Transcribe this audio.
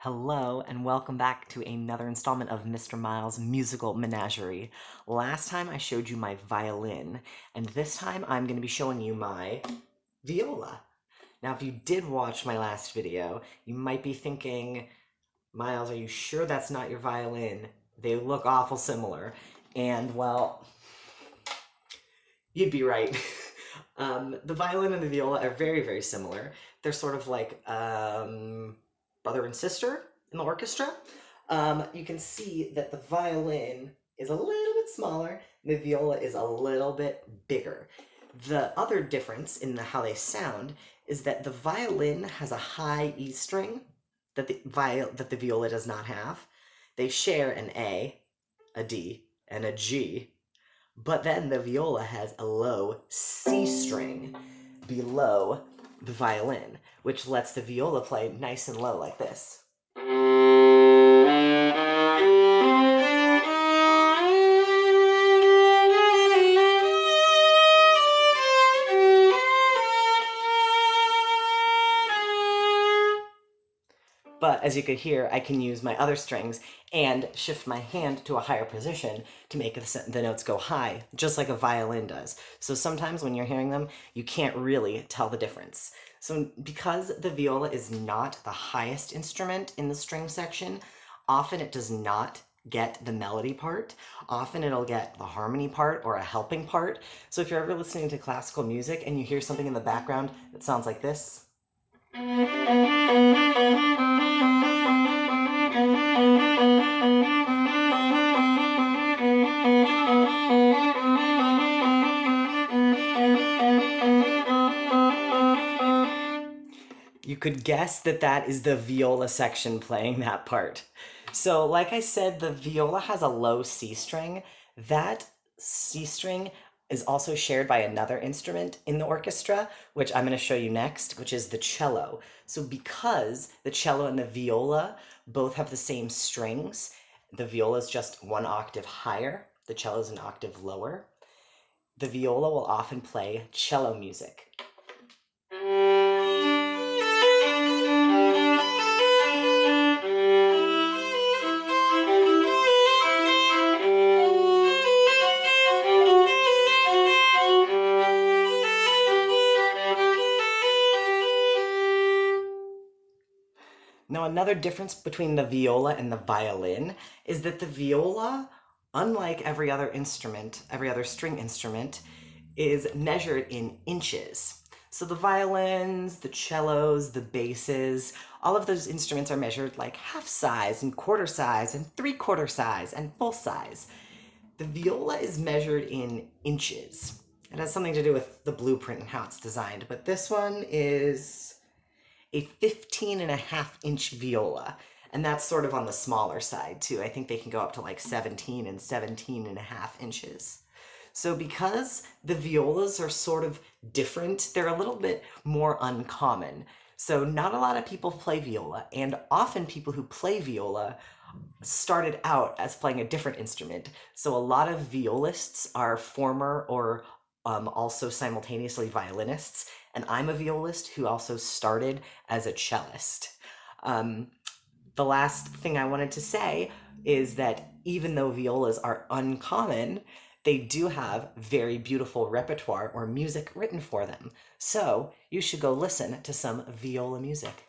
Hello and welcome back to another installment of Mr. Miles' musical menagerie. Last time I showed you my violin, and this time I'm going to be showing you my viola. Now, if you did watch my last video, you might be thinking, Miles, are you sure that's not your violin? They look awful similar. And, well, you'd be right. The violin and the viola are very, very similar. They're sort of like brother and sister in the orchestra. You can see that the violin is a little bit smaller, and the viola is a little bit bigger. The other difference in how they sound is that the violin has a high E string that the viola does not have. They share an A, a D, and a G, but then the viola has a low C string below the violin, which lets the viola play nice and low like this. But as you could hear, I can use my other strings and shift my hand to a higher position to make the notes go high, just like a violin does. So sometimes when you're hearing them, you can't really tell the difference. So because the viola is not the highest instrument in the string section, often it does not get the melody part. Often it'll get the harmony part or a helping part. So if you're ever listening to classical music and you hear something in the background that sounds like this, you could guess that that is the viola section playing that part. So like I said, the viola has a low C string. That C string is also shared by another instrument in the orchestra, which I'm going to show you next, which is the cello. So because the cello and the viola both have the same strings, the viola is just one octave higher, the cello is an octave lower, the viola will often play cello music. Now, another difference between the viola and the violin is that the viola, unlike every other instrument, every other string instrument, is measured in inches. So the violins, the cellos, the basses, all of those instruments are measured like half size and quarter size and three-quarter size and full size. The viola is measured in inches. It has something to do with the blueprint and how it's designed, but this one is a 15.5-inch viola, and that's sort of on the smaller side too. I think they can go up to like 17 and 17.5 inches. So because the violas are sort of different, they're a little bit more uncommon. So not a lot of people play viola, and often people who play viola started out as playing a different instrument. So a lot of violists are former or also simultaneously violinists, and I'm a violist who also started as a cellist. The last thing I wanted to say is that even though violas are uncommon, they do have very beautiful repertoire or music written for them. So you should go listen to some viola music.